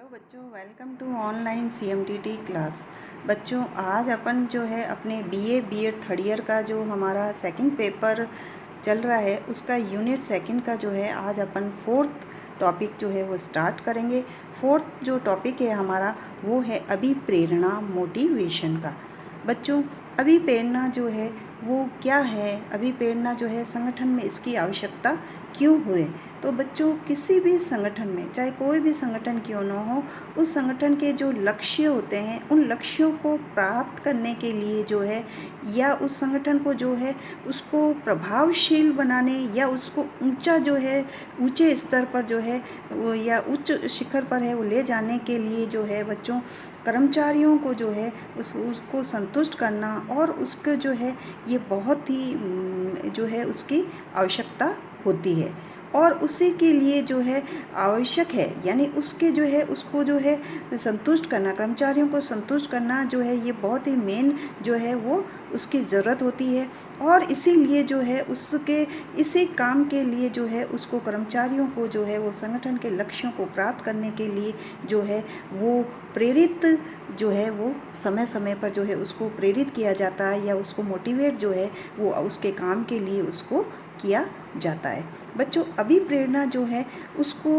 Hello बच्चों, welcome to online सीएमटीटी class. बच्चों, आज अपन जो है अपने बीए बीएड थर्ड ईयर का जो हमारा सेकंड पेपर चल रहा है उसका यूनिट सेकंड का जो है आज अपन फोर्थ टॉपिक जो है वो स्टार्ट करेंगे। फोर्थ जो टॉपिक है हमारा वो है अभिप्रेरणा मोटिवेशन का। बच्चों, अभिप्रेरणा जो है वो क्या है, अभिप्रेरणा जो है संगठन में इसकी आवश्यकता क्यों हुए। तो बच्चों, किसी भी संगठन में, चाहे कोई भी संगठन क्यों ना हो, उस संगठन के जो लक्ष्य होते हैं उन लक्ष्यों को प्राप्त करने के लिए जो है, या उस संगठन को जो है उसको प्रभावशील बनाने या उसको ऊंचा जो है ऊंचे स्तर पर जो है वो या उच्च शिखर पर है वो ले जाने के लिए जो है बच्चों, कर्मचारियों को जो है उसको संतुष्ट करना और उसको जो है ये बहुत ही जो है उसकी आवश्यकता होती है। और उसी के लिए जो है आवश्यक है, यानी उसके जो है उसको जो है संतुष्ट करना, कर्मचारियों को संतुष्ट करना जो है ये बहुत ही मेन जो है वो उसकी ज़रूरत होती है। और इसीलिए जो है उसके इसी काम के लिए जो है उसको कर्मचारियों को जो है वो संगठन के लक्ष्यों को प्राप्त करने के लिए जो है वो प्रेरित जो है वो समय समय पर जो है उसको प्रेरित किया जाता है, या उसको मोटिवेट जो है वो उसके काम के लिए उसको किया जाता है। बच्चों, अभिप्रेरणा जो है उसको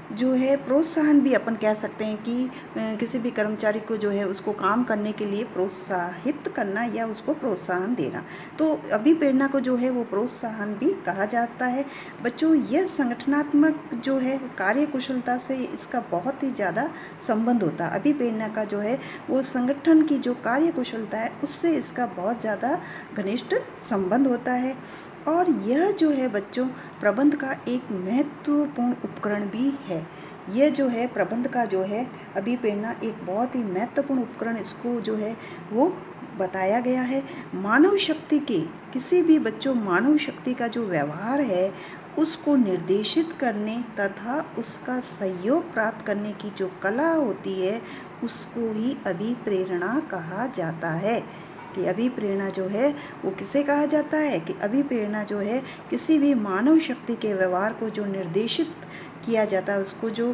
जो है प्रोत्साहन भी अपन कह सकते हैं कि किसी भी कर्मचारी को जो है उसको काम करने के लिए प्रोत्साहित करना या उसको प्रोत्साहन देना, तो अभिप्रेरणा को जो है वो प्रोत्साहन भी कहा जाता है। बच्चों, यह संगठनात्मक जो है कार्य कुशलता से इसका बहुत ही ज़्यादा संबंध होता है। अभिप्रेरणा का जो है वो संगठन की जो कार्य कुशलता है उससे इसका बहुत ज़्यादा घनिष्ठ संबंध होता है। और यह जो है बच्चों प्रबंध का एक महत्वपूर्ण उपकरण भी है। यह जो है प्रबंध का जो है अभिप्रेरणा एक बहुत ही महत्वपूर्ण उपकरण, इसको जो है वो बताया गया है। मानव शक्ति के किसी भी बच्चों मानव शक्ति का जो व्यवहार है उसको निर्देशित करने तथा उसका सहयोग प्राप्त करने की जो कला होती है उसको ही अभिप्रेरणा कहा जाता है। कि अभिप्रेरणा जो है वो किसे कहा जाता है, कि अभिप्रेरणा जो है किसी भी मानव शक्ति के व्यवहार को जो निर्देशित किया जाता है उसको जो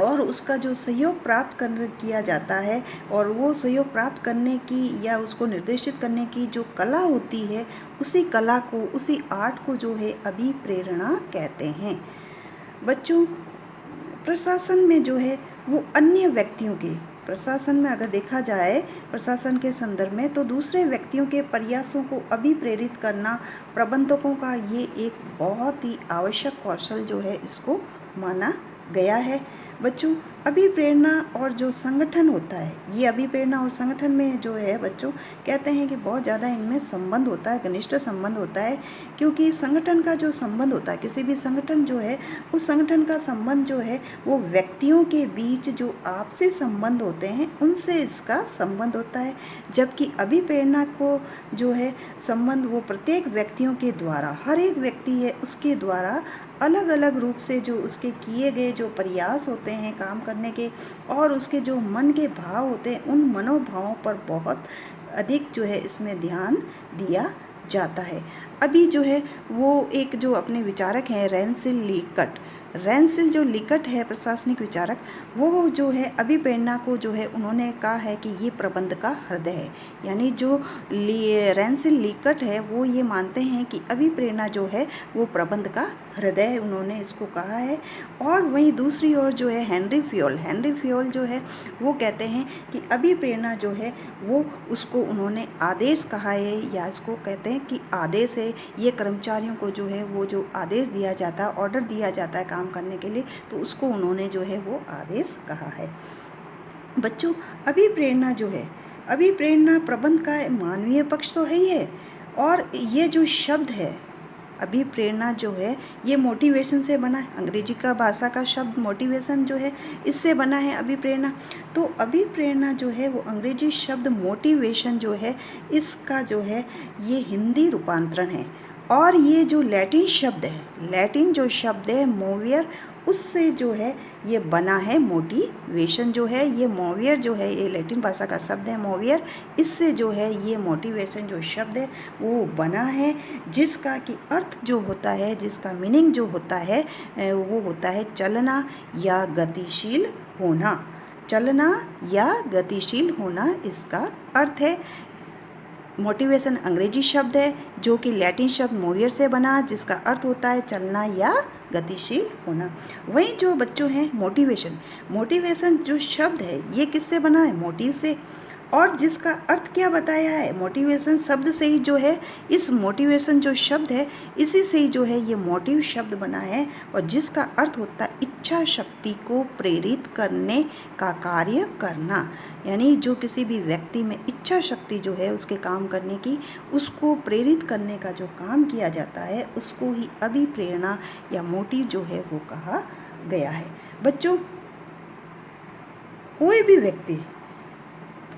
और उसका जो सहयोग प्राप्त कर किया जाता है, और वो सहयोग प्राप्त करने की या उसको निर्देशित करने की जो कला होती है उसी कला को, उसी आर्ट को जो है अभिप्रेरणा कहते हैं। बच्चों, प्रशासन में जो है वो अन्य व्यक्तियों के, प्रशासन में अगर देखा जाए प्रशासन के संदर्भ में, तो दूसरे व्यक्तियों के प्रयासों को अभिप्रेरित करना प्रबंधकों का ये एक बहुत ही आवश्यक कौशल जो है इसको माना गया है। बच्चों, अभिप्रेरणा और जो संगठन होता है, ये अभिप्रेरणा और संगठन में जो है बच्चों कहते हैं कि बहुत ज़्यादा इनमें संबंध होता है, घनिष्ठ संबंध होता है। क्योंकि संगठन का जो संबंध होता है, किसी भी संगठन जो है उस संगठन का संबंध जो है वो व्यक्तियों के बीच जो आपसी संबंध होते हैं उनसे इसका संबंध होता है। जबकि अभिप्रेरणा को जो है संबंध वो प्रत्येक व्यक्तियों के द्वारा, हर एक व्यक्ति है उसके द्वारा अलग अलग रूप से जो उसके किए गए जो प्रयास होते हैं काम करने के, और उसके जो मन के भाव होते हैं उन मनोभावों पर बहुत अधिक जो है इसमें ध्यान दिया जाता है। अभी जो है वो एक जो अपने विचारक हैं रेंसिल लीकट, रेंसिल जो लीकट है प्रशासनिक विचारक, वो जो है अभिप्रेरणा को जो है उन्होंने कहा है कि ये प्रबंध का हृदय है। यानी जो रेंसिल लीकट है वो ये मानते हैं कि अभिप्रेरणा जो है वो प्रबंध का हृदय है, उन्होंने इसको कहा है। और वहीं दूसरी ओर जो है हेनरी फ्योल जो है वो कहते हैं कि अभिप्रेरणा जो है वो उसको उन्होंने आदेश कहा है, या इसको कहते हैं कि आदेश है। ये कर्मचारियों को जो है वो जो आदेश दिया जाता है, ऑर्डर दिया जाता है काम करने के लिए, तो उसको उन्होंने जो है वो आदेश कहा है। बच्चों, अभिप्रेरणा जो है, अभिप्रेरणा प्रबंध का मानवीय पक्ष तो है ही है, और ये जो शब्द है अभिप्रेरणा जो है ये मोटिवेशन से बना है। अंग्रेजी का भाषा का शब्द मोटिवेशन जो है इससे बना है अभिप्रेरणा। तो अभिप्रेरणा जो है वो अंग्रेजी शब्द मोटिवेशन जो है इसका जो है ये हिंदी रूपांतरण है। और ये जो लैटिन शब्द है, लैटिन जो शब्द है मोवियर, उससे जो है ये बना है मोटिवेशन जो है। ये मोवियर जो है ये लैटिन भाषा का शब्द है मोवियर, इससे जो है ये मोटिवेशन जो शब्द है वो बना है, जिसका कि अर्थ जो होता है, जिसका मीनिंग जो होता है वो होता है चलना या गतिशील होना, चलना या गतिशील होना इसका अर्थ है। मोटिवेशन अंग्रेजी शब्द है जो कि लैटिन शब्द मोवियर से बना, जिसका अर्थ होता है चलना या गतिशील होना। वहीं जो बच्चों हैं मोटिवेशन जो शब्द है ये किससे बना है? मोटिव से। और जिसका अर्थ क्या बताया है? मोटिवेशन शब्द से ही जो है, इस मोटिवेशन जो शब्द है इसी से ही जो है ये मोटिव शब्द बना है, और जिसका अर्थ होता है इच्छा शक्ति को प्रेरित करने का कार्य करना। यानी जो किसी भी व्यक्ति में इच्छा शक्ति जो है उसके काम करने की, उसको प्रेरित करने का जो काम किया जाता है उसको ही अभिप्रेरणा या मोटिव जो है वो कहा गया है। बच्चों,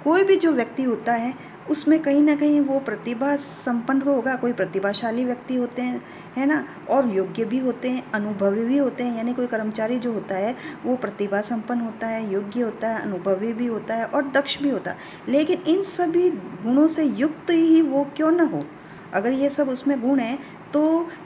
कोई भी जो व्यक्ति होता है उसमें कहीं ना कहीं वो प्रतिभा संपन्न तो होगा। कोई प्रतिभाशाली व्यक्ति होते हैं, है ना, और योग्य भी होते हैं, अनुभवी भी होते हैं। यानी कोई कर्मचारी जो होता है वो प्रतिभा संपन्न होता है, योग्य होता है, अनुभवी भी होता है और दक्ष भी होता है। लेकिन इन सभी गुणों से युक्त ही वो क्यों न हो, अगर ये सब उसमें गुण हैं तो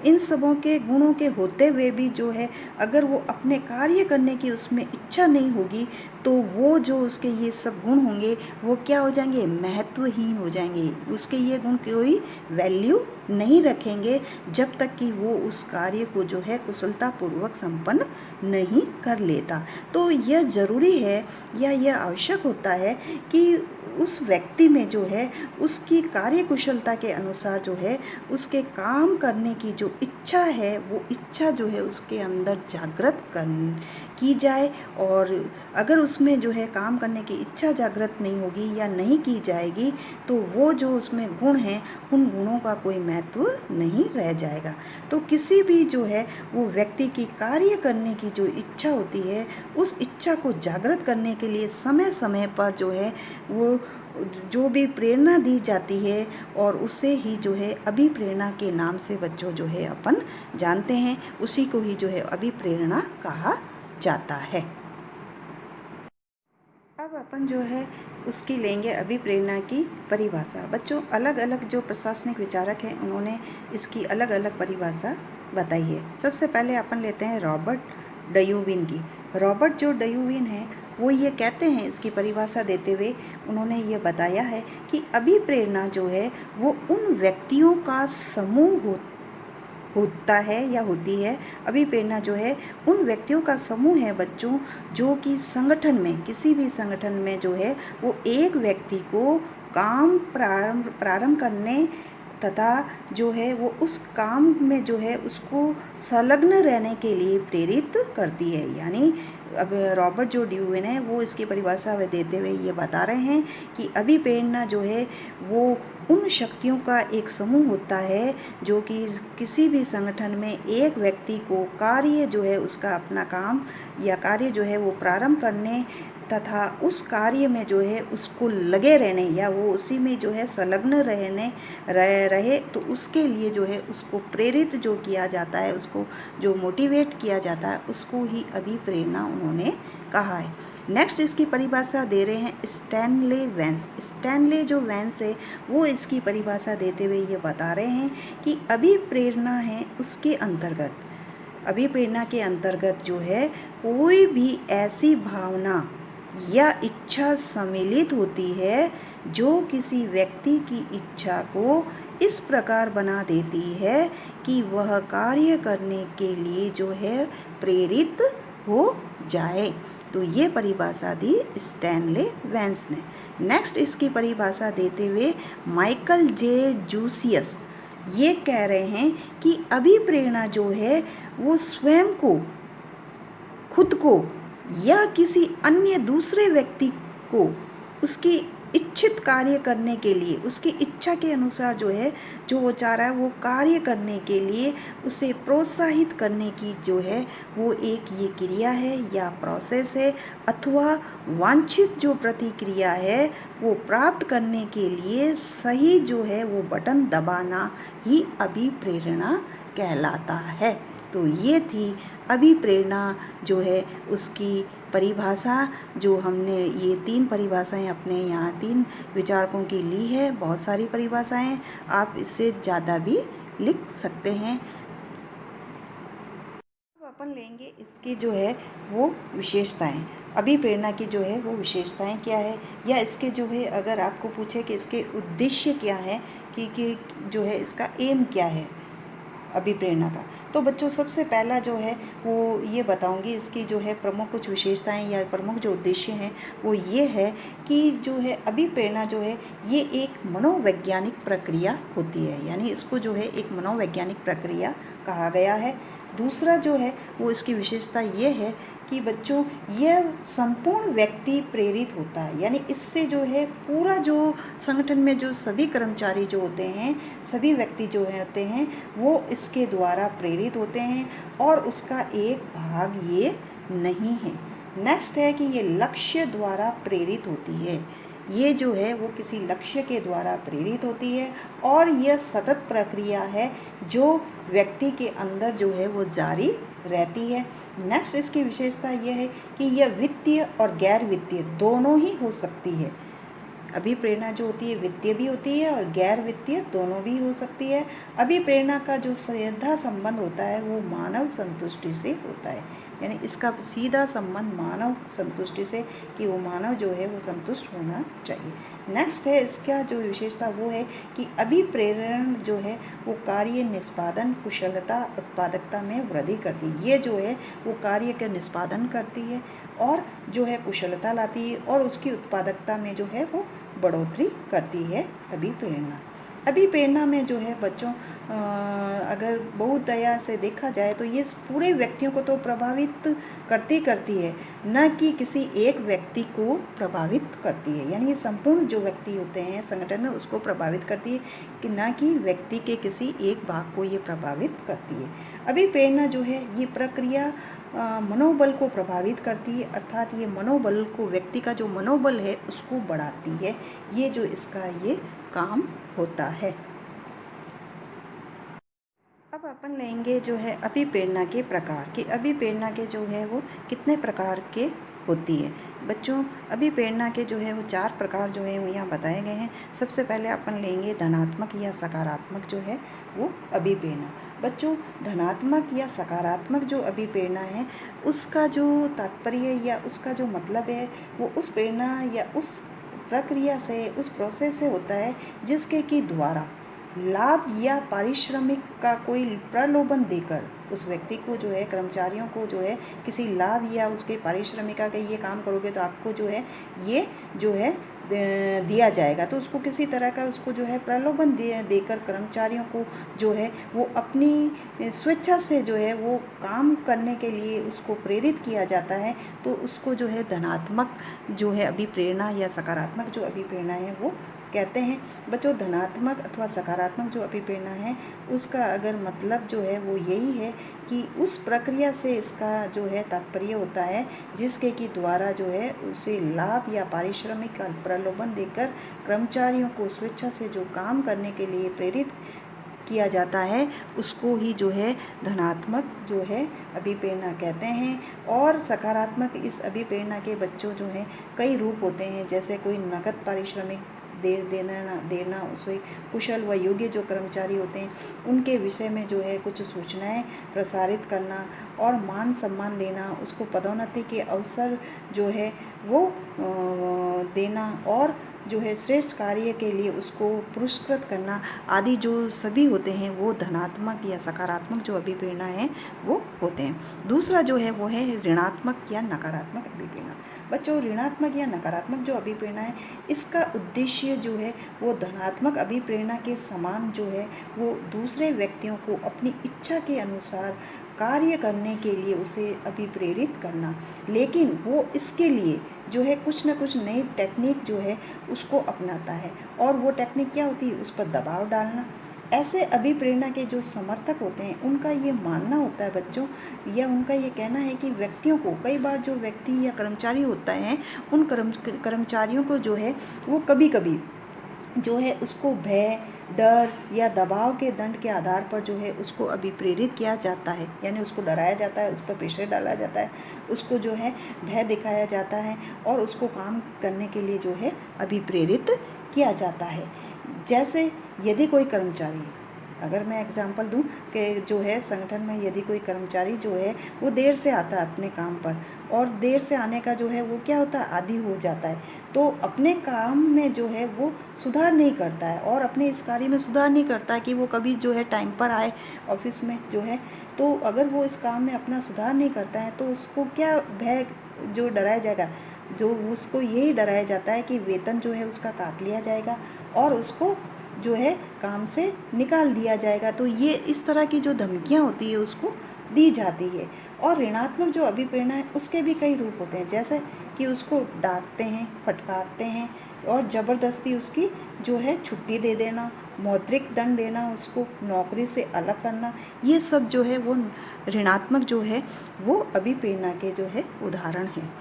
इन सबों के गुणों के होते हुए भी जो है अगर वो अपने कार्य करने की उसमें इच्छा नहीं होगी तो वो जो उसके ये सब गुण होंगे वो क्या हो जाएंगे? महत्वहीन हो जाएंगे। उसके ये गुण कोई वैल्यू नहीं रखेंगे जब तक कि वो उस कार्य को जो है कुशलतापूर्वक संपन्न नहीं कर लेता। तो यह ज़रूरी है या यह आवश्यक होता है कि उस व्यक्ति में जो है उसकी कार्य कुशलता के अनुसार जो है उसके काम करने की जो इच्छा है वो इच्छा जो है उसके अंदर जागृत की जाए। और अगर उसमें जो है काम करने की इच्छा जागृत नहीं होगी या नहीं की जाएगी तो वो जो उसमें गुण हैं उन गुणों का कोई महत्व नहीं रह जाएगा। तो किसी भी जो है वो व्यक्ति की कार्य करने की जो इच्छा होती है उस इच्छा को जागृत करने के लिए समय समय पर जो है वो जो भी प्रेरणा दी जाती है और उसे ही जो है अभिप्रेरणा के नाम से बच्चों जो है अपन जानते हैं, उसी को ही जो है अभिप्रेरणा कहा जाता है। अब अपन जो है उसकी लेंगे अभिप्रेरणा की परिभाषा। बच्चों, अलग अलग जो प्रशासनिक विचारक हैं उन्होंने इसकी अलग अलग परिभाषा बताई है। सबसे पहले अपन लेते हैं रॉबर्ट डयूविन की। रॉबर्ट जो डयूविन है वो ये कहते हैं, इसकी परिभाषा देते हुए उन्होंने ये बताया है कि अभिप्रेरणा जो है वो उन व्यक्तियों का समूह होता है या होती है। अभिप्रेरणा जो है उन व्यक्तियों का समूह है बच्चों, जो कि संगठन में, किसी भी संगठन में जो है वो एक व्यक्ति को काम प्रारंभ करने तथा जो है वो उस काम में जो है उसको संलग्न रहने के लिए प्रेरित करती है। यानी अब रॉबर्ट जो ड्यूविन है वो इसकी परिभाषा देते हुए ये बता रहे हैं कि अभिप्रेरणा जो है वो उन शक्तियों का एक समूह होता है जो कि किसी भी संगठन में एक व्यक्ति को कार्य जो है उसका अपना काम या कार्य जो है वो प्रारंभ करने तथा उस कार्य में जो है उसको लगे रहने या वो उसी में जो है संलग्न रहे तो उसके लिए जो है उसको प्रेरित जो किया जाता है, उसको जो मोटिवेट किया जाता है, उसको ही अभिप्रेरणा उन्होंने कहा है। नेक्स्ट इसकी परिभाषा दे रहे हैं स्टैनले वेंस। स्टैनले जो वेंस है वो इसकी परिभाषा देते हुए ये बता रहे हैं कि अभिप्रेरणा है उसके अंतर्गत, अभिप्रेरणा के अंतर्गत जो है कोई भी ऐसी भावना या इच्छा सम्मिलित होती है जो किसी व्यक्ति की इच्छा को इस प्रकार बना देती है कि वह कार्य करने के लिए जो है प्रेरित हो जाए। तो ये परिभाषा दी स्टैनले वेंस ने। नेक्स्ट इसकी परिभाषा देते हुए माइकल जे जूसियस ये कह रहे हैं कि अभिप्रेरणा जो है वो स्वयं को, खुद को या किसी अन्य दूसरे व्यक्ति को उसकी इच्छित कार्य करने के लिए, उसकी इच्छा के अनुसार जो है जो वो चाह रहा है वो कार्य करने के लिए उसे प्रोत्साहित करने की जो है वो एक ये क्रिया है या प्रोसेस है, अथवा वांछित जो प्रतिक्रिया है वो प्राप्त करने के लिए सही जो है वो बटन दबाना ही अभिप्रेरणा कहलाता है। तो ये थी अभिप्रेरणा जो है उसकी परिभाषा, जो हमने ये 3 परिभाषाएं अपने यहाँ 3 विचारकों की ली है। बहुत सारी परिभाषाएं, आप इससे ज़्यादा भी लिख सकते हैं। अब अपन लेंगे इसकी जो है वो विशेषताएं। अभिप्रेरणा की जो है वो विशेषताएं क्या है, या इसके जो है अगर आपको पूछे कि इसके उद्देश्य क्या है, कि जो है इसका एम क्या है अभिप्रेरणा का, तो बच्चों सबसे पहला जो है वो ये बताऊंगी। इसकी जो है प्रमुख कुछ विशेषताएं या प्रमुख जो उद्देश्य हैं वो ये है कि जो है अभिप्रेरणा जो है ये एक मनोवैज्ञानिक प्रक्रिया होती है, यानी इसको जो है एक मनोवैज्ञानिक प्रक्रिया कहा गया है। दूसरा जो है वो इसकी विशेषता ये है कि बच्चों यह संपूर्ण व्यक्ति प्रेरित होता है, यानी इससे जो है पूरा जो संगठन में जो सभी कर्मचारी जो होते हैं, सभी व्यक्ति जो होते हैं वो इसके द्वारा प्रेरित होते हैं और उसका एक भाग ये नहीं है। नेक्स्ट है कि ये लक्ष्य द्वारा प्रेरित होती है, ये जो है वो किसी लक्ष्य के द्वारा प्रेरित होती है और यह सतत प्रक्रिया है जो व्यक्ति के अंदर जो है वो जारी रहती है। नेक्स्ट इसकी विशेषता यह है कि यह वित्तीय और गैर वित्तीय दोनों ही हो सकती है। अभिप्रेरणा जो होती है वित्तीय भी होती है और गैर वित्तीय दोनों भी हो सकती है। अभिप्रेरणा का जो सीधा संबंध होता है वो मानव संतुष्टि से होता है, यानी इसका सीधा संबंध मानव संतुष्टि से, कि वो मानव जो है वो संतुष्ट होना चाहिए। नेक्स्ट है इसका जो विशेषता वो है कि अभिप्रेरण जो है वो कार्य निष्पादन कुशलता उत्पादकता में वृद्धि करती है। ये जो है वो कार्य का निष्पादन करती है और जो है कुशलता लाती है और उसकी उत्पादकता में जो है वो बढ़ोतरी करती है अभिप्रेरणा। अभिप्रेरणा में जो है बच्चों अगर बहुत दया से देखा जाए तो ये पूरे व्यक्तियों को तो प्रभावित करती है, न कि किसी एक व्यक्ति को प्रभावित करती है, यानी ये संपूर्ण जो व्यक्ति होते हैं संगठन में उसको प्रभावित करती है, कि न कि व्यक्ति के किसी एक भाग को ये प्रभावित करती है। अभिप्रेरणा जो है ये प्रक्रिया मनोबल को प्रभावित करती है, अर्थात ये मनोबल को, व्यक्ति का जो मनोबल है उसको बढ़ाती है। ये जो इसका ये काम होता है। अब अपन लेंगे जो है अभिप्रेरणा के प्रकार, कि अभिप्रेरणा के जो है वो कितने प्रकार के होती है। बच्चों अभिप्रेरणा के जो है वो 4 प्रकार जो है वो यहाँ बताए गए हैं। सबसे पहले अपन लेंगे धनात्मक या सकारात्मक जो है वो अभिप्रेरणा। बच्चों धनात्मक या सकारात्मक जो अभिप्रेरणा है उसका जो तात्पर्य या उसका जो मतलब है वो उस प्रेरणा या उस प्रक्रिया से, उस प्रोसेस से होता है जिसके कि द्वारा लाभ या पारिश्रमिक का कोई प्रलोभन देकर उस व्यक्ति को जो है, कर्मचारियों को जो है किसी लाभ या उसके पारिश्रमिका का ये काम करोगे तो आपको जो है ये जो है दिया जाएगा, तो उसको किसी तरह का उसको जो है प्रलोभन देकर कर्मचारियों को जो है वो अपनी स्वेच्छा से जो है वो काम करने के लिए उसको प्रेरित किया जाता है, तो उसको जो है धनात्मक जो है अभिप्रेरणा या सकारात्मक जो अभिप्रेरणा है वो कहते हैं। बच्चों धनात्मक अथवा सकारात्मक जो अभिप्रेरणा है उसका अगर मतलब जो है वो यही है कि उस प्रक्रिया से इसका जो है तात्पर्य होता है जिसके कि द्वारा जो है उसे लाभ या पारिश्रमिक का प्रलोभन देकर कर्मचारियों को स्वेच्छा से जो काम करने के लिए प्रेरित किया जाता है उसको ही जो है धनात्मक जो है अभिप्रेरणा कहते हैं। और सकारात्मक इस अभिप्रेरणा के बच्चों जो हैं कई रूप होते हैं, जैसे कोई नकद पारिश्रमिक देना उसे कुशल व योग्य जो कर्मचारी होते हैं उनके विषय में जो है कुछ सूचनाएं प्रसारित करना और मान सम्मान देना, उसको पदोन्नति के अवसर जो है वो देना और जो है श्रेष्ठ कार्य के लिए उसको पुरस्कृत करना आदि जो सभी होते हैं वो धनात्मक या सकारात्मक जो अभिप्रेरणा है वो होते हैं। दूसरा जो है वो है ऋणात्मक या नकारात्मक अभिप्रेरणा। बच्चों ऋणात्मक या नकारात्मक जो अभिप्रेरणा है इसका उद्देश्य जो है वो धनात्मक अभिप्रेरणा के समान जो है वो दूसरे व्यक्तियों को अपनी इच्छा के अनुसार कार्य करने के लिए उसे अभिप्रेरित करना, लेकिन वो इसके लिए जो है कुछ न कुछ नई टेक्निक जो है उसको अपनाता है, और वो टेक्निक क्या होती है, उस पर दबाव डालना। ऐसे अभिप्रेरणा के जो समर्थक होते हैं उनका ये मानना होता है बच्चों, या उनका ये कहना है कि व्यक्तियों को कई बार जो व्यक्ति या कर्मचारी होता है उन कर्मचारियों को जो है वो कभी कभी जो है उसको भय, डर या दबाव के दंड के आधार पर जो है उसको अभिप्रेरित किया जाता है, यानी उसको डराया जाता है, उस पर प्रेशर डाला जाता है, उसको जो है भय दिखाया जाता है और उसको काम करने के लिए जो है अभिप्रेरित किया जाता है। जैसे यदि कोई कर्मचारी अगर मैं एग्जांपल दूं कि जो है संगठन में यदि कोई कर्मचारी जो है वो देर से आता है अपने काम पर, और देर से आने का जो है वो क्या होता है, आदी हो जाता है, तो अपने काम में जो है वो सुधार नहीं करता है और अपने इस कार्य में सुधार नहीं करता है कि वो कभी जो है टाइम पर आए ऑफिस में जो है। तो अगर वो इस काम में अपना सुधार नहीं करता है तो उसको क्या भय जो डराया जाएगा, जो उसको यही डराया जाता है कि वेतन जो है उसका काट लिया जाएगा और उसको जो है काम से निकाल दिया जाएगा। तो ये इस तरह की जो धमकियाँ होती है उसको दी जाती है। और ऋणात्मक जो अभिप्रेरणा है उसके भी कई रूप होते हैं, जैसे कि उसको डांटते हैं, फटकारते हैं और ज़बरदस्ती उसकी जो है छुट्टी दे देना, मौद्रिक दंड देना, उसको नौकरी से अलग करना, ये सब जो है वो ऋणात्मक जो है वो अभिप्रेरणा के जो है उदाहरण हैं।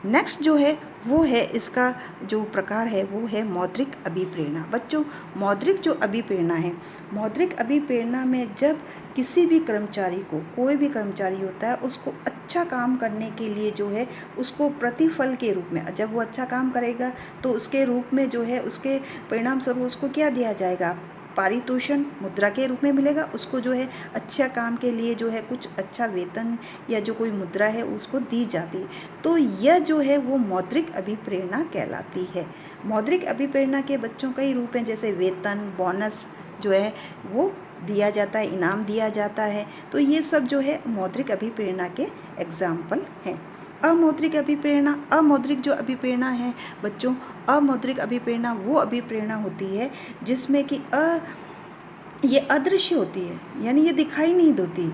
नेक्स्ट जो है वो है इसका जो प्रकार है वो है मौद्रिक अभिप्रेरणा। बच्चों, मौद्रिक जो अभिप्रेरणा है, मौद्रिक अभिप्रेरणा में जब किसी भी कर्मचारी को, कोई भी कर्मचारी होता है, उसको अच्छा काम करने के लिए जो है उसको प्रतिफल के रूप में, जब वो अच्छा काम करेगा तो उसके रूप में जो है उसके परिणाम स्वरूप उसको क्या दिया जाएगा, पारितोषण मुद्रा के रूप में मिलेगा। उसको जो है अच्छा काम के लिए जो है कुछ अच्छा वेतन या जो कोई मुद्रा है उसको दी जाती है। तो यह जो है वो मौद्रिक अभिप्रेरणा कहलाती है। मौद्रिक अभिप्रेरणा के बच्चों कई रूप हैं, जैसे वेतन, बोनस जो है वो दिया जाता है, इनाम दिया जाता है। तो ये सब जो है मौद्रिक अभिप्रेरणा के एग्जाम्पल हैं। अमौद्रिक अभिप्रेरणा, अमौद्रिक जो अभिप्रेरणा है बच्चों, अमौद्रिक अभिप्रेरणा वो अभिप्रेरणा होती है जिसमें कि ये अदृश्य होती है, यानी ये दिखाई नहीं देती।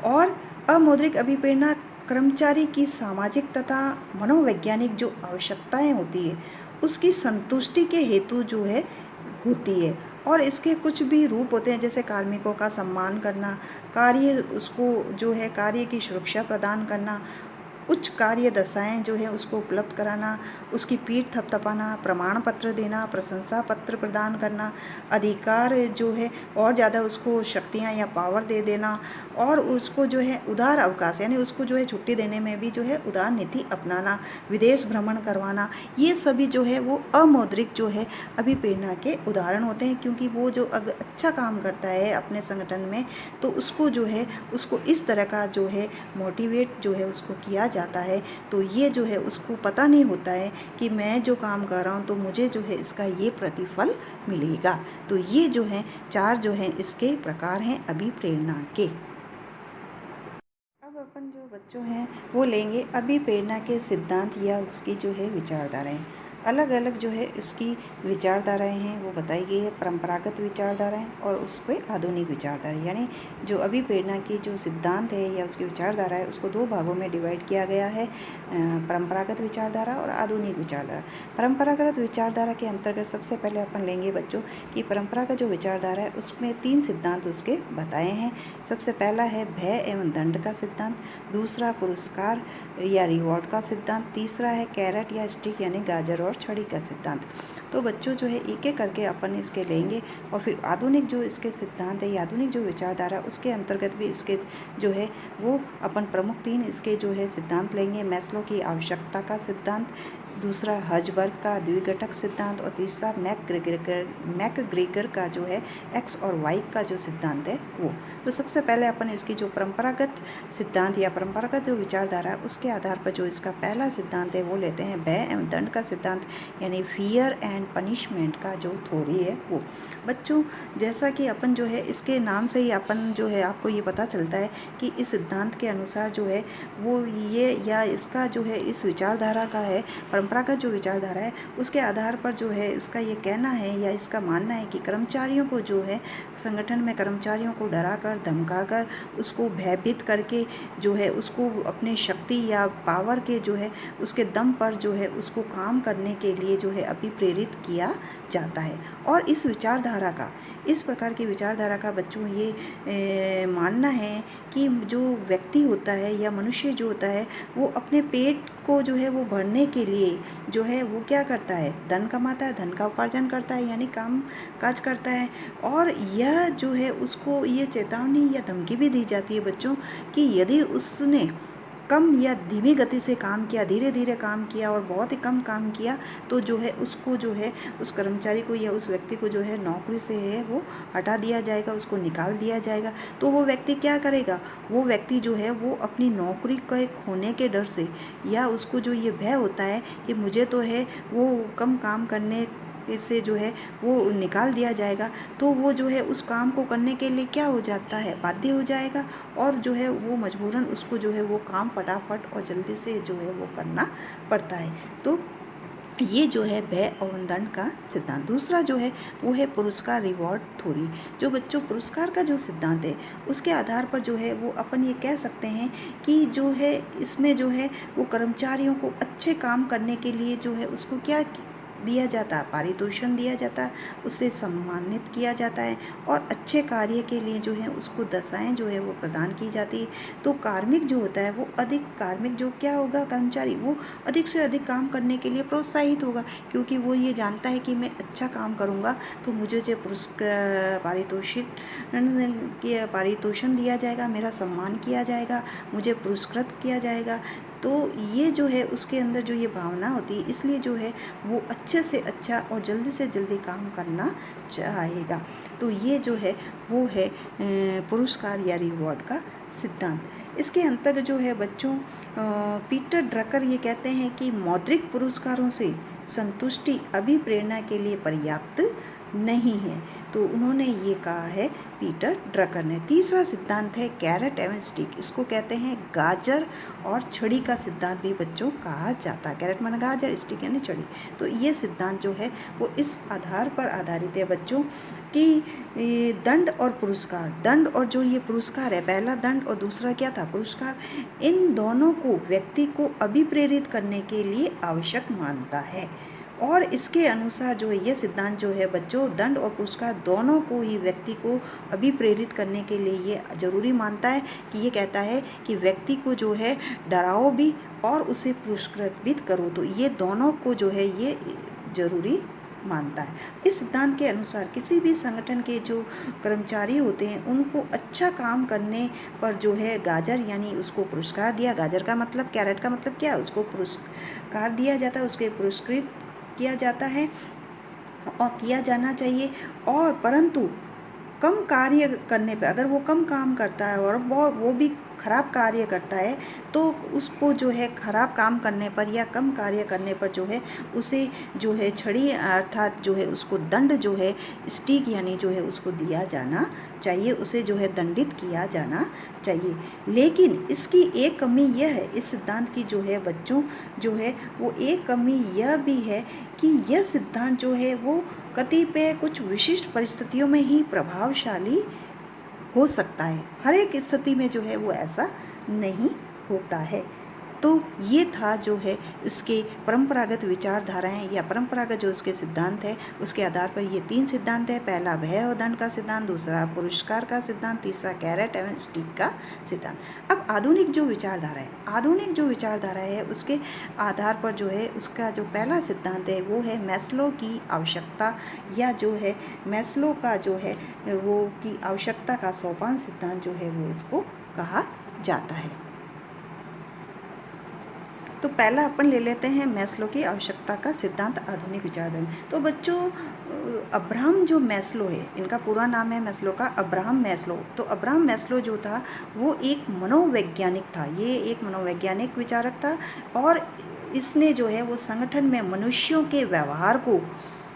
और अमौद्रिक अभिप्रेरणा कर्मचारी की सामाजिक तथा मनोवैज्ञानिक जो आवश्यकताएं होती है उसकी संतुष्टि के हेतु जो है होती है। और इसके कुछ भी रूप होते हैं, जैसे कार्मिकों का सम्मान करना, कार्य उसको जो है कार्य की सुरक्षा प्रदान करना, उच्च कार्य दशाएँ जो है उसको उपलब्ध कराना, उसकी पीठ थपथपाना, प्रमाण पत्र देना, प्रशंसा पत्र प्रदान करना, अधिकार जो है और ज़्यादा उसको शक्तियाँ या पावर दे देना, और उसको जो है उदार अवकाश, यानी उसको जो है छुट्टी देने में भी जो है उदार नीति अपनाना, विदेश भ्रमण करवाना, ये सभी जो है वो अमौद्रिक जो है अभिप्रेरणा के उदाहरण होते हैं। क्योंकि वो जो अगर अच्छा काम करता है अपने संगठन में तो उसको जो है उसको इस तरह का जो है मोटिवेट जो है उसको किया जाता है। तो ये जो है उसको पता नहीं होता है कि मैं जो काम कर रहा हूँ तो मुझे जो है इसका ये प्रतिफल मिलेगा। तो ये जो है 4 जो है इसके प्रकार हैं अभिप्रेरणा के। अब अपन जो बच्चों हैं वो लेंगे अभिप्रेरणा के सिद्धांत या उसकी जो है विचारधाराएं। अलग अलग जो है उसकी विचारधाराएं हैं वो बताई गई है, परंपरागत विचारधाराएं और उसके आधुनिक विचारधाराएं। यानी जो अभिप्रेरणा की जो सिद्धांत है या उसकी विचारधारा है उसको 2 भागों में डिवाइड किया गया है, परंपरागत विचारधारा और आधुनिक विचारधारा। परंपरागत विचारधारा के अंतर्गत सबसे पहले अपन लेंगे बच्चों कि परंपरागत जो विचारधारा है उसमें 3 सिद्धांत उसके बताए हैं। सबसे पहला है भय एवं दंड का सिद्धांत, दूसरा पुरस्कार या रिवॉर्ड का सिद्धांत, तीसरा है कैरेट या स्टिक यानी गाजर और छड़ी का सिद्धांत। तो बच्चों जो है एक एक करके अपन इसके लेंगे और फिर आधुनिक जो इसके सिद्धांत है या आधुनिक जो विचारधारा उसके अंतर्गत भी इसके जो है वो अपन प्रमुख 3 इसके जो है सिद्धांत लेंगे। मैस्लो की आवश्यकता का सिद्धांत, दूसरा हर्ज़बर्ग का द्विघटक सिद्धांत और तीसरा मैकग्रेगर का जो है एक्स और वाई का जो सिद्धांत है वो। तो सबसे पहले अपन इसकी जो परंपरागत सिद्धांत या परंपरागत जो विचारधारा है उसके आधार पर जो इसका पहला सिद्धांत है वो लेते हैं भय एवं दंड का सिद्धांत, यानी फियर एंड पनिशमेंट का जो थ्योरी है वो। बच्चों, जैसा कि अपन जो है इसके नाम से ही अपन जो है आपको ये पता चलता है कि इस सिद्धांत के अनुसार जो है वो ये या इसका जो है इस विचारधारा का है, परंपरागत जो विचारधारा है उसके आधार पर जो है उसका ये कहना है या इसका मानना है कि कर्मचारियों को जो है संगठन में कर्मचारियों को डराकर, धमकाकर, उसको भयभीत करके जो है उसको अपने शक्ति या पावर के जो है उसके दम पर जो है उसको काम करने के लिए जो है अभिप्रेरित किया जाता है। और इस विचारधारा का, इस प्रकार की विचारधारा का बच्चों ये मानना है कि जो व्यक्ति होता है या मनुष्य जो होता है वो अपने पेट को जो है वो भरने के लिए जो है वो क्या करता है, धन कमाता है, धन का उपार्जन करता है, यानी काम काज करता है। और यह जो है उसको ये चेतावनी या धमकी भी दी जाती है बच्चों कि यदि उसने कम या धीमी गति से काम किया, धीरे धीरे काम किया और बहुत ही कम काम किया, तो जो है उसको जो है उस कर्मचारी को या उस व्यक्ति को जो है नौकरी से है वो हटा दिया जाएगा, उसको निकाल दिया जाएगा। तो वो व्यक्ति क्या करेगा, वो व्यक्ति जो है वो अपनी नौकरी के खोने के डर से या उसको जो ये भय होता है कि मुझे तो है वो कम काम करने से जो है वो निकाल दिया जाएगा, तो वो जो है उस काम को करने के लिए क्या हो जाता है, बाध्य हो जाएगा और जो है वो मजबूरन उसको जो है वो काम फटाफट और जल्दी से जो है वो करना पड़ता है। तो ये जो है भय और दंड का सिद्धांत। दूसरा जो है वो है पुरस्कार रिवॉर्ड थ्योरी। जो बच्चों पुरस्कार का जो सिद्धांत है उसके आधार पर जो है वो अपन ये कह सकते हैं कि जो है इसमें जो है वो कर्मचारियों को अच्छे काम करने के लिए जो है उसको क्या दिया जाता है, पारितोषिक दिया जाता है, उससे सम्मानित किया जाता है और अच्छे कार्य के लिए जो है उसको दशाएं जो है वो प्रदान की जाती है। तो कार्मिक जो होता है वो कार्मिक जो क्या होगा, कर्मचारी वो अधिक से अधिक काम करने के लिए प्रोत्साहित होगा, क्योंकि वो ये जानता है कि मैं अच्छा काम करूँगा तो मुझे जो पारितोषिक दिया जाएगा, मेरा सम्मान किया जाएगा, मुझे पुरस्कृत किया जाएगा। तो ये जो है उसके अंदर जो ये भावना होती है, इसलिए जो है वो अच्छे से अच्छा और जल्दी से जल्दी काम करना चाहेगा। तो ये जो है वो है पुरस्कार या रिवॉर्ड का सिद्धांत। इसके अंतर्गत जो है बच्चों पीटर ड्रकर ये कहते हैं कि मौद्रिक पुरस्कारों से संतुष्टि अभिप्रेरणा के लिए पर्याप्त नहीं है। तो उन्होंने ये कहा है पीटर ड्रकर ने। तीसरा सिद्धांत है कैरेट एवं स्टिक। इसको कहते हैं गाजर और छड़ी का सिद्धांत भी बच्चों कहा जाता है। कैरेट माना गाजर, स्टिक यानी छड़ी। तो ये सिद्धांत जो है वो इस आधार पर आधारित है बच्चों कि दंड और पुरस्कार, दंड और जो ये पुरस्कार है, पहला दंड और दूसरा क्या था, पुरस्कार, इन दोनों को व्यक्ति को अभिप्रेरित करने के लिए आवश्यक मानता है। और इसके अनुसार जो है ये सिद्धांत जो है बच्चों दंड और पुरस्कार दोनों को ही व्यक्ति को अभिप्रेरित करने के लिए ये जरूरी मानता है कि ये कहता है कि व्यक्ति को जो है डराओ भी और उसे पुरस्कृत भी करो। तो ये दोनों को जो है ये जरूरी मानता है। इस सिद्धांत के अनुसार किसी भी संगठन के जो कर्मचारी होते हैं उनको अच्छा काम करने पर जो है गाजर यानी उसको पुरस्कार दिया, गाजर का मतलब, कैरेट का मतलब क्या है, उसको पुरस्कार दिया जाता है, उसके पुरस्कृत किया जाता है और किया जाना चाहिए। और परंतु कम कार्य करने पे, अगर वो कम काम करता है और वो भी खराब कार्य करता है, तो उसको जो है खराब काम करने पर या कम कार्य करने पर जो है उसे जो है छड़ी अर्थात जो है उसको दंड जो है स्टिक यानी जो है उसको दिया जाना चाहिए, उसे जो है दंडित किया जाना चाहिए। लेकिन इसकी एक कमी यह है, इस सिद्धांत की जो है बच्चों जो है वो एक कमी यह भी है कि यह सिद्धांत जो है वो कतिपय कुछ विशिष्ट परिस्थितियों में ही प्रभावशाली हो सकता है, हर एक स्थिति में जो है वो ऐसा नहीं होता है। तो ये था जो है इसके परंपरागत विचारधाराएं या परंपरागत जो उसके सिद्धांत है, उसके आधार पर ये 3 सिद्धांत है। पहला भय और दंड का सिद्धांत, दूसरा पुरस्कार का सिद्धांत, तीसरा कैरेट एवं स्टिक का सिद्धांत। अब आधुनिक जो विचारधारा है उसके आधार पर जो है उसका जो पहला सिद्धांत है वो है मैस्लो की आवश्यकता या जो है मैस्लो का जो है वो की आवश्यकता का सोपान सिद्धांत जो है वो इसको कहा जाता है। तो पहला अपन ले लेते हैं मैस्लो की आवश्यकता का सिद्धांत आधुनिक विचारधारा। तो बच्चों अब्राहम जो मैस्लो है, इनका पूरा नाम है मैस्लो का अब्राहम मैस्लो। तो अब्राहम मैस्लो जो था वो एक मनोवैज्ञानिक था, ये एक मनोवैज्ञानिक विचारक था और इसने जो है वो संगठन में मनुष्यों के व्यवहार को,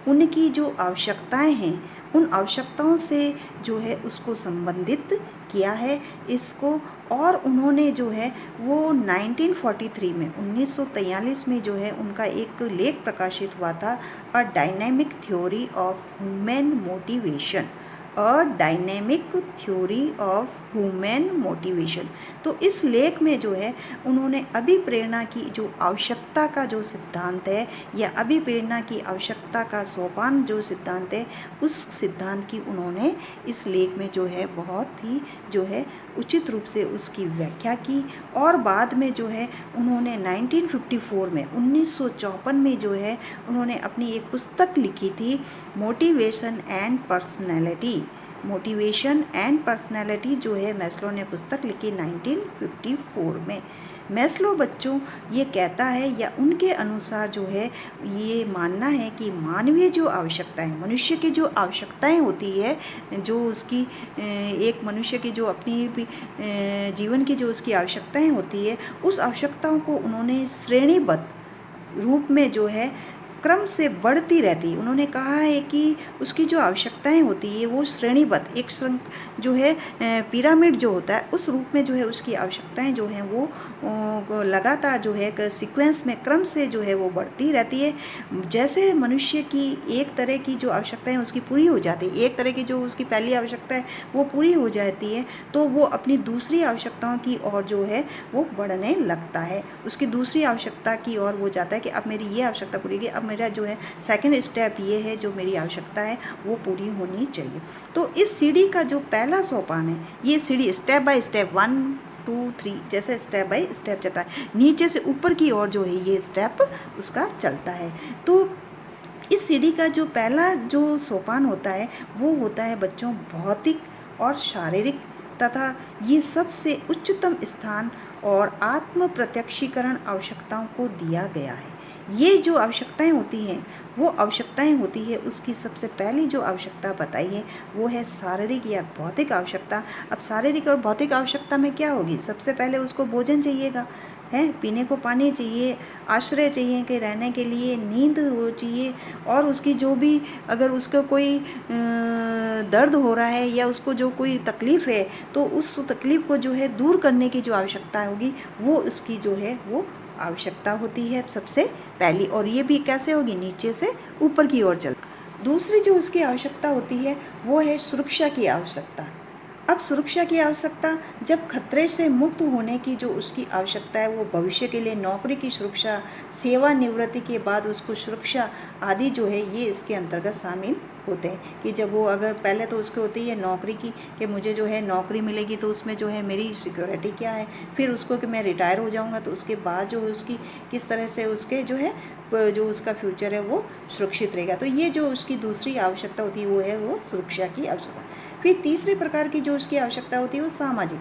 उनकी जो आवश्यकताएं हैं उन आवश्यकताओं से जो है उसको संबंधित किया है इसको। और उन्होंने जो है वो 1943 में 1943 में जो है उनका एक लेख प्रकाशित हुआ था, a dynamic theory of human motivation, a dynamic theory of human motivation. तो इस लेख में जो है उन्होंने अभिप्रेरणा की जो आवश्यकता का जो सिद्धांत है या अभिप्रेरणा की आवश्यकता का सोपान जो सिद्धांत है, उस सिद्धांत की उन्होंने इस लेख में जो है बहुत ही जो है उचित रूप से उसकी व्याख्या की। और बाद में जो है उन्होंने 1954 में 1954 में जो है उन्होंने अपनी एक पुस्तक लिखी थी, motivation and personality, motivation and personality जो है मैस्लो ने पुस्तक लिखी 1954 में। मैस्लो बच्चों ये कहता है या उनके अनुसार जो है ये मानना है कि मानवीय जो आवश्यकताएं, मनुष्य की जो आवश्यकताएं होती है, जो उसकी एक मनुष्य की जो अपनी जीवन की जो उसकी आवश्यकताएं होती है, उस आवश्यकताओं को उन्होंने श्रेणीबद्ध रूप में जो है क्रम से बढ़ती रहती है। उन्होंने कहा है कि उसकी जो आवश्यकताएं होती है वो श्रेणीबद्ध एक जो है पिरामिड जो होता है उस रूप में जो है उसकी आवश्यकताएं जो हैं वो लगातार जो है सीक्वेंस में क्रम से जो है वो बढ़ती रहती है। जैसे मनुष्य की एक तरह की जो आवश्यकताएं उसकी पूरी हो जाती है, एक तरह की जो उसकी पहली आवश्यकता है वो पूरी हो जाती है, तो वो अपनी दूसरी आवश्यकताओं की ओर जो है वो बढ़ने लगता है। उसकी दूसरी आवश्यकता की ओर वो जाता है कि अब मेरी ये आवश्यकता पूरी होगी, अब मेरा जो है सेकंड स्टेप ये है, जो मेरी आवश्यकता है वो पूरी होनी चाहिए। तो इस सीढ़ी का जो पहला सोपान है, ये सीढ़ी स्टेप बाय स्टेप 1 2 3 जैसे स्टेप बाय स्टेप चलता है, नीचे से ऊपर की ओर जो है ये स्टेप उसका चलता है। तो इस सीढ़ी का जो पहला जो सोपान होता है वो होता है बच्चों भौतिक और शारीरिक, तथा ये सबसे उच्चतम स्थान और आत्म प्रत्यक्षीकरण आवश्यकताओं को दिया गया है। ये जो आवश्यकताएं होती हैं वो आवश्यकताएं होती है, उसकी सबसे पहली जो आवश्यकता बताई है वो है शारीरिक या भौतिक आवश्यकता। अब शारीरिक और भौतिक आवश्यकता में क्या होगी? सबसे पहले उसको भोजन चाहिएगा, है पीने को पानी चाहिए, आश्रय चाहिए कि रहने के लिए, नींद हो चाहिए, और उसकी जो भी अगर उसका कोई दर्द हो रहा है या उसको जो कोई तकलीफ़ है तो उस तकलीफ़ को जो है दूर करने की जो आवश्यकता होगी वो उसकी जो है वो आवश्यकता होती है सबसे पहली। और ये भी कैसे होगी? नीचे से ऊपर की ओर चल। दूसरी जो उसकी आवश्यकता होती है वो है सुरक्षा की आवश्यकता। अब सुरक्षा की आवश्यकता, जब खतरे से मुक्त होने की जो उसकी आवश्यकता है वो भविष्य के लिए नौकरी की सुरक्षा, सेवानिवृत्ति के बाद उसको सुरक्षा आदि जो है ये इसके अंतर्गत शामिल होते हैं। कि जब वो अगर पहले तो उसको होती है नौकरी की कि मुझे जो है नौकरी मिलेगी तो उसमें जो है मेरी सिक्योरिटी क्या है, फिर उसको कि मैं रिटायर हो जाऊंगा तो उसके बाद जो है उसकी किस तरह से उसके जो है जो उसका फ्यूचर है वो सुरक्षित रहेगा। तो ये जो उसकी दूसरी आवश्यकता होती है वो है वो सुरक्षा की आवश्यकता। फिर तीसरे प्रकार की जो उसकी आवश्यकता होती है वो सामाजिक।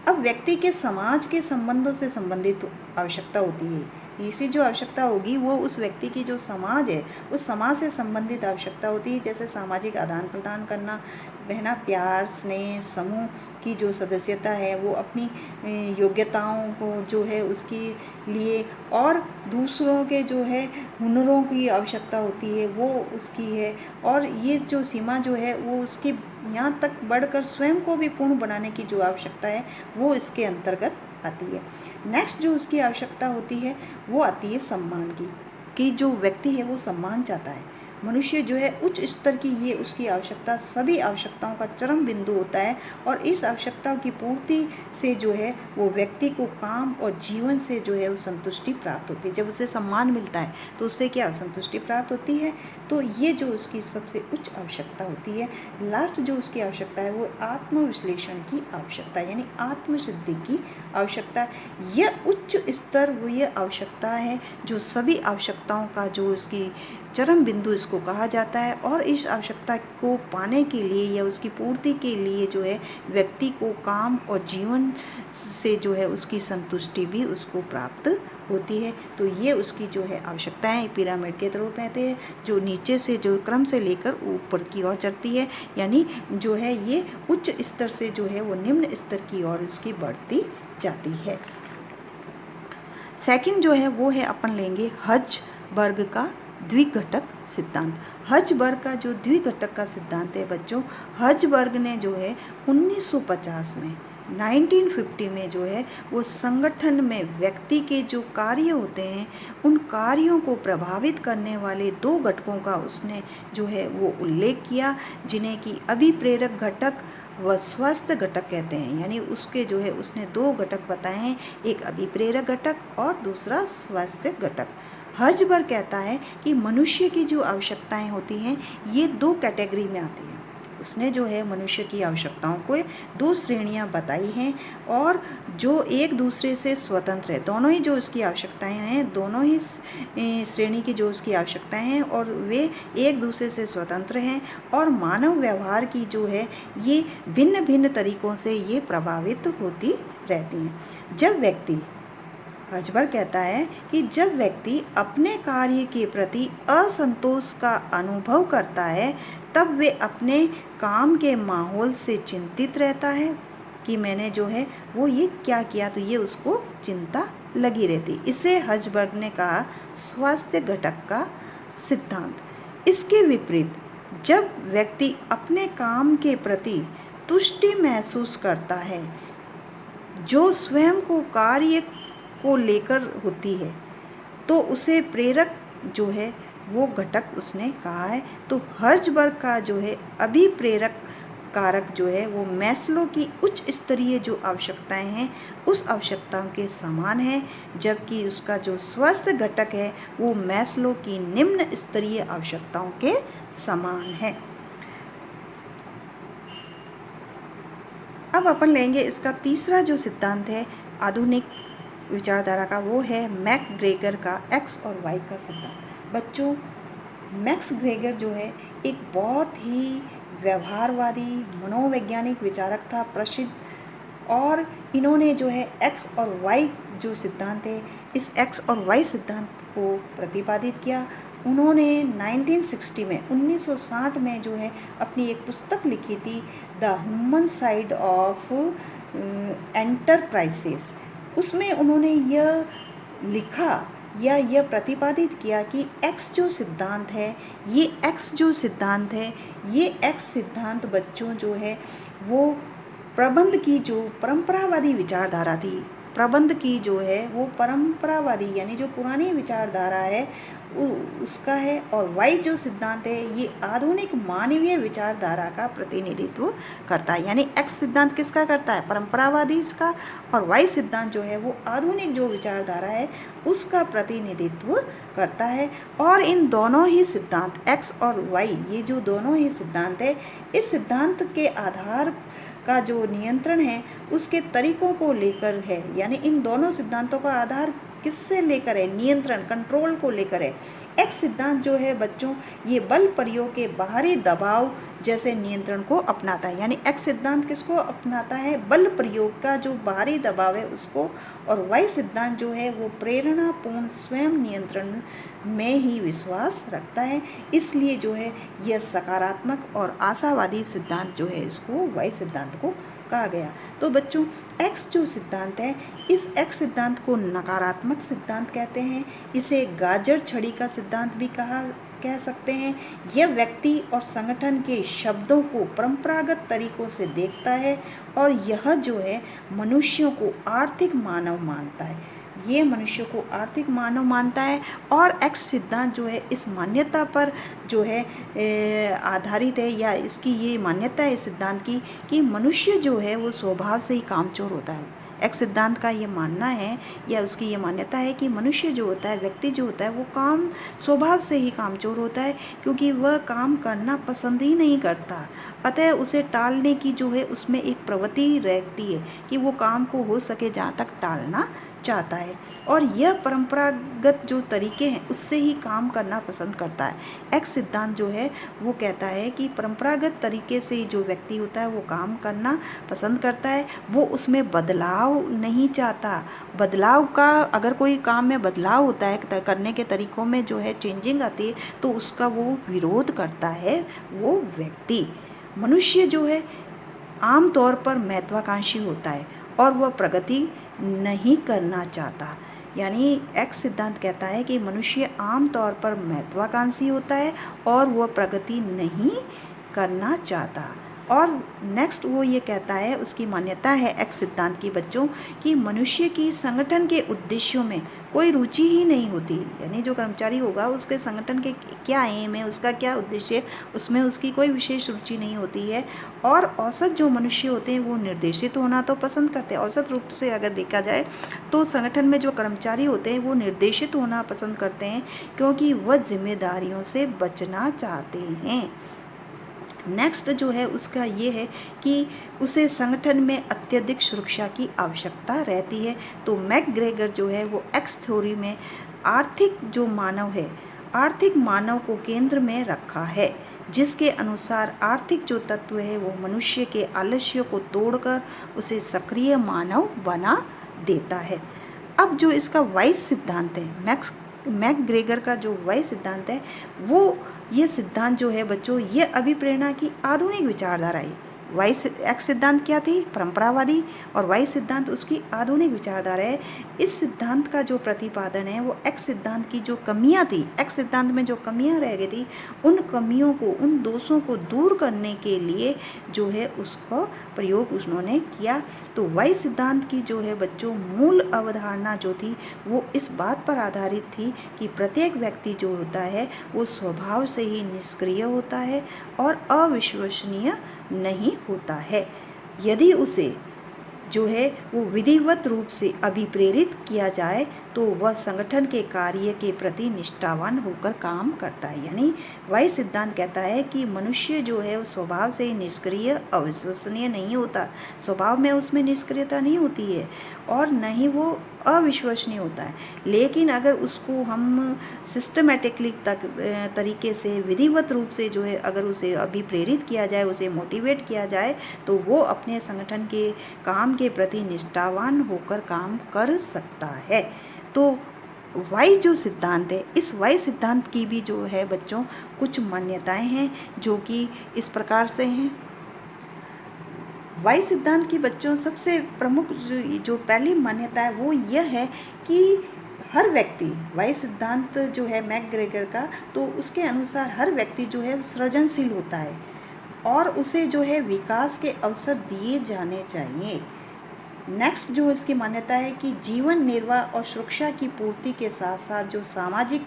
अब व्यक्ति के समाज के संबंधों से संबंधित आवश्यकता होती है। तीसरी जो आवश्यकता होगी वो उस व्यक्ति की जो समाज है उस समाज से संबंधित आवश्यकता होती है, जैसे सामाजिक आदान प्रदान करना, बहना, प्यार, स्नेह, समूह की जो सदस्यता है वो अपनी योग्यताओं को जो है उसके लिए, और दूसरों के जो है हुनरों की आवश्यकता होती है वो उसकी है, और ये जो सीमा जो है वो उसकी यहाँ तक बढ़कर स्वयं को भी पूर्ण बनाने की जो आवश्यकता है वो इसके अंतर्गत आती है। नेक्स्ट जो उसकी आवश्यकता होती है वो आती है सम्मान की, कि जो व्यक्ति है वो सम्मान चाहता है। मनुष्य जो है उच्च स्तर की ये उसकी आवश्यकता सभी आवश्यकताओं का चरम बिंदु होता है, और इस आवश्यकताओं की पूर्ति से जो है वो व्यक्ति को काम और जीवन से जो है वो संतुष्टि प्राप्त होती है। जब उसे सम्मान मिलता है तो उससे क्या संतुष्टि प्राप्त होती है। तो ये जो उसकी सबसे उच्च आवश्यकता होती है। लास्ट जो उसकी आवश्यकता है वो आत्मविश्लेषण की आवश्यकता, यानी आत्मसिद्धि की आवश्यकता। यह उच्च स्तर वो ये आवश्यकता है जो सभी आवश्यकताओं का जो उसकी चरम बिंदु इसको कहा जाता है, और इस आवश्यकता को पाने के लिए या उसकी पूर्ति के लिए जो है व्यक्ति को काम और जीवन से जो है उसकी संतुष्टि भी उसको प्राप्त होती है। तो ये उसकी जो है आवश्यकताएं पिरामिड के रूप में आते हैं, जो नीचे से जो क्रम से लेकर ऊपर की ओर चढ़ती है, यानी जो है ये उच्च स्तर से जो है वो निम्न स्तर की ओर उसकी बढ़ती जाती है। सेकंड जो है वो है अपन लेंगे हर्ट्ज़बर्ग का द्विघटक सिद्धांत। हर्ट्ज़बर्ग का जो द्विघटक का सिद्धांत है बच्चों, हर्ट्ज़बर्ग ने जो है 1950 में 1950 में जो है वो संगठन में व्यक्ति के जो कार्य होते हैं उन कार्यों को प्रभावित करने वाले दो घटकों का उसने जो है वो उल्लेख किया, जिन्हें कि अभिप्रेरक घटक व स्वस्थ घटक कहते हैं। यानी उसके जो है उसने दो घटक बताए हैं, एक अभिप्रेरक घटक और दूसरा स्वस्थ घटक। हर्ट्ज़बर्ग कहता है कि मनुष्य की जो आवश्यकताएं होती हैं ये दो कैटेगरी में आती हैं। उसने जो है मनुष्य की आवश्यकताओं को 2 श्रेणियां बताई हैं, और जो एक दूसरे से स्वतंत्र है। दोनों ही जो उसकी आवश्यकताएं हैं, दोनों ही श्रेणी की जो उसकी आवश्यकताएं हैं, और वे एक दूसरे से स्वतंत्र हैं। और मानव व्यवहार की जो है ये भिन्न भिन्न तरीकों से ये प्रभावित होती रहती हैं। जब व्यक्ति, हर्ज़बर्ग कहता है कि जब व्यक्ति अपने कार्य के प्रति असंतोष का अनुभव करता है, तब वे अपने काम के माहौल से चिंतित रहता है कि मैंने जो है वो ये क्या किया, तो ये उसको चिंता लगी रहती। इसे हर्ज़बर्ग ने कहा स्वास्थ्य घटक का सिद्धांत। इसके विपरीत जब व्यक्ति अपने काम के प्रति तुष्टि महसूस करता है, जो स्वयं को कार्य को लेकर होती है, तो उसे प्रेरक जो है वो घटक उसने कहा है। तो हर्ज़बर्ग का जो है अभिप्रेरक कारक जो है वो मैस्लो की उच्च स्तरीय जो आवश्यकताएं हैं उस आवश्यकताओं के समान है, जबकि उसका जो स्वस्थ घटक है वो मैस्लो की निम्न स्तरीय आवश्यकताओं के समान है। अब अपन लेंगे इसका तीसरा जो सिद्धांत है आधुनिक विचारधारा का, वो है मैकग्रेगर का एक्स और वाई का सिद्धांत। बच्चों, मैक्स ग्रेगर जो है एक बहुत ही व्यवहारवादी मनोवैज्ञानिक विचारक था, प्रसिद्ध, और इन्होंने जो है एक्स और वाई जो सिद्धांत है, इस एक्स और वाई सिद्धांत को प्रतिपादित किया। उन्होंने 1960 में जो है अपनी एक पुस्तक लिखी थी, the human side of enterprises. उसमें उन्होंने यह लिखा या यह प्रतिपादित किया कि एक्स जो सिद्धांत है, ये एक्स सिद्धांत बच्चों जो है वो प्रबंध की जो परंपरावादी विचारधारा थी, प्रबंध की जो है वो परंपरावादी यानी जो पुरानी विचारधारा है उसका है, और वाई जो सिद्धांत है ये आधुनिक मानवीय विचारधारा का प्रतिनिधित्व करता है। यानी एक्स सिद्धांत किसका करता है, परंपरावादी इसका, और वाई सिद्धांत जो है वो आधुनिक जो विचारधारा है उसका प्रतिनिधित्व करता है। और इन दोनों ही सिद्धांत एक्स और वाई, ये जो दोनों ही सिद्धांत है, इस सिद्धांत के आधार का जो नियंत्रण है उसके तरीकों को लेकर है। यानी इन दोनों सिद्धांतों का आधार किससे लेकर है, नियंत्रण, कंट्रोल को लेकर है। एक्स सिद्धांत जो है बच्चों ये बल प्रयोग के बाहरी दबाव जैसे नियंत्रण को अपनाता है। यानी एक्स सिद्धांत किसको अपनाता है, बल प्रयोग का जो बाहरी दबाव है उसको, और वाई सिद्धांत जो है वो प्रेरणापूर्ण स्वयं नियंत्रण में ही विश्वास रखता है। इसलिए जो है यह सकारात्मक और आशावादी सिद्धांत जो है इसको वाई सिद्धांत को कहा गया। तो बच्चों, एक्स जो सिद्धांत है, इस एक्स सिद्धांत को नकारात्मक सिद्धांत कहते हैं। इसे गाजर छड़ी का सिद्धांत भी कह सकते हैं। यह व्यक्ति और संगठन के शब्दों को परंपरागत तरीकों से देखता है, और यह जो है मनुष्यों को आर्थिक मानव मानता है। ये मनुष्य को आर्थिक मानव मानता है, और एक्स सिद्धांत जो है इस मान्यता पर जो है आधारित है, या इसकी ये मान्यता है इस सिद्धांत की कि मनुष्य जो है वो स्वभाव से ही कामचोर होता है। एक्स सिद्धांत का ये मानना है या उसकी ये मान्यता है कि मनुष्य जो होता है, व्यक्ति जो होता है, वो स्वभाव से ही कामचोर होता है, क्योंकि वह काम करना पसंद ही नहीं करता। अतः उसे टालने की जो है उसमें एक प्रवृत्ति रहती है कि वो काम को हो सके जहाँ तक टालना चाहता है, और यह परंपरागत जो तरीके हैं उससे ही काम करना पसंद करता है। एक्स सिद्धांत जो है वो कहता है कि परंपरागत तरीके से जो व्यक्ति होता है वो काम करना पसंद करता है, वो उसमें बदलाव नहीं चाहता। बदलाव का, अगर कोई काम में बदलाव होता है, करने के तरीकों में जो है चेंजिंग आती है, तो उसका वो विरोध करता है वो व्यक्ति। मनुष्य जो है आमतौर पर महत्वाकांक्षी होता है और वह प्रगति नहीं करना चाहता। यानी एक्स सिद्धांत कहता है कि मनुष्य आमतौर पर महत्वाकांक्षी होता है और वह प्रगति नहीं करना चाहता। और नेक्स्ट वो ये कहता है, उसकी मान्यता है एक्स सिद्धांत की बच्चों कि मनुष्य की संगठन के उद्देश्यों में कोई रुचि ही नहीं होती। यानी जो कर्मचारी होगा उसके संगठन के क्या एम है, उसका क्या उद्देश्य है, उसमें उसकी कोई विशेष रुचि नहीं होती है। और औसत जो मनुष्य होते हैं वो निर्देशित होना तो पसंद करते हैं। औसत रूप से अगर देखा जाए तो संगठन में जो कर्मचारी होते हैं वो निर्देशित होना पसंद करते हैं, क्योंकि वह जिम्मेदारियों से बचना चाहते हैं। नेक्स्ट जो है उसका ये है कि उसे संगठन में अत्यधिक सुरक्षा की आवश्यकता रहती है। तो मैकग्रेगर जो है वो एक्स थ्योरी में आर्थिक जो मानव है, आर्थिक मानव को केंद्र में रखा है, जिसके अनुसार आर्थिक जो तत्व है वो मनुष्य के आलस्य को तोड़कर उसे सक्रिय मानव बना देता है। अब जो इसका वाइस सिद्धांत है, मैकग्रेगर का जो वाइस सिद्धांत है, वो ये सिद्धांत जो है बच्चों, ये अभिप्रेरणा की आधुनिक विचारधारा है। वाइस एक्स सिद्धांत क्या थी? परंपरावादी, और वाई सिद्धांत उसकी आधुनिक विचारधारा है। इस सिद्धांत का जो प्रतिपादन है वो एक्स सिद्धांत की जो कमियां थी, एक्स सिद्धांत में जो कमियां रह गई थी, उन कमियों को, उन दोषों को दूर करने के लिए जो है उसका प्रयोग उन्होंने किया। तो वाई सिद्धांत की जो है बच्चों मूल अवधारणा जो थी वो इस बात पर आधारित थी कि प्रत्येक व्यक्ति जो होता है वो स्वभाव से ही निष्क्रिय होता है और अविश्वसनीय नहीं होता है। यदि उसे जो है वो विधिवत रूप से अभिप्रेरित किया जाए तो वह संगठन के कार्य के प्रति निष्ठावान होकर काम करता है। यानी वाई सिद्धांत कहता है कि मनुष्य जो है वो स्वभाव से निष्क्रिय, अविश्वसनीय नहीं होता, स्वभाव में उसमें निष्क्रियता नहीं होती है और न ही वो अविश्वसनीय होता है। लेकिन अगर उसको हम सिस्टमेटिकली तरीके से, विधिवत रूप से जो है अगर उसे अभिप्रेरित किया जाए, उसे मोटिवेट किया जाए, तो वो अपने संगठन के काम के प्रति निष्ठावान होकर काम कर सकता है। तो वाई जो सिद्धांत है, इस वाई सिद्धांत की भी जो है बच्चों कुछ मान्यताएं हैं जो कि इस प्रकार से हैं। वाई सिद्धांत की बच्चों सबसे प्रमुख जो पहली मान्यता है वो यह है कि हर व्यक्ति, वाई सिद्धांत जो है मैकग्रेगर का, तो उसके अनुसार हर व्यक्ति जो है सृजनशील होता है और उसे जो है विकास के अवसर दिए जाने चाहिए। नेक्स्ट जो इसकी मान्यता है कि जीवन निर्वाह और सुरक्षा की पूर्ति के साथ साथ जो सामाजिक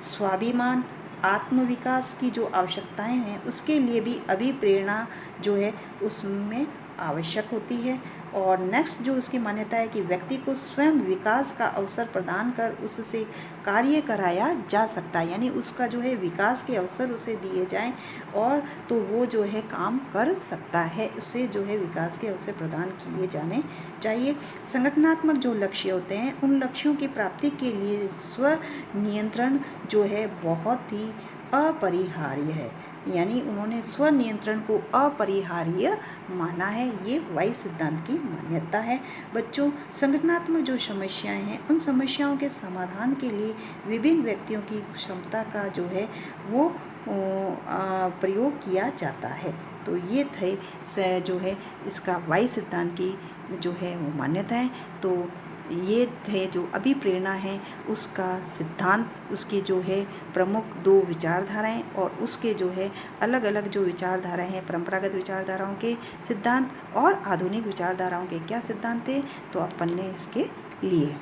स्वाभिमान, आत्मविकास की जो आवश्यकताएं हैं उसके लिए भी अभिप्रेरणा जो है उसमें आवश्यक होती है। और नेक्स्ट जो उसकी मान्यता है कि व्यक्ति को स्वयं विकास का अवसर प्रदान कर उससे कार्य कराया जा सकता है, यानी उसका जो है विकास के अवसर उसे दिए जाएं और तो वो जो है काम कर सकता है, उसे जो है विकास के अवसर प्रदान किए जाने चाहिए। संगठनात्मक जो लक्ष्य होते हैं उन लक्ष्यों की प्राप्ति के लिए स्व नियंत्रण जो है बहुत ही अपरिहार्य है, यानी उन्होंने स्व नियंत्रण को अपरिहार्य माना है। ये वाई सिद्धांत की मान्यता है। बच्चों, संगठनात्मक जो समस्याएं हैं उन समस्याओं के समाधान के लिए विभिन्न व्यक्तियों की क्षमता का जो है वो प्रयोग किया जाता है। तो ये थे जो है इसका वाई सिद्धांत की जो है वो मान्यता है। तो ये थे जो अभिप्रेरणा है उसका सिद्धांत, उसके जो है प्रमुख दो विचारधाराएं और उसके जो है अलग अलग जो विचारधाराएं हैं, परंपरागत विचारधाराओं के सिद्धांत और आधुनिक विचारधाराओं के क्या सिद्धांत थे, तो अपन ने इसके लिए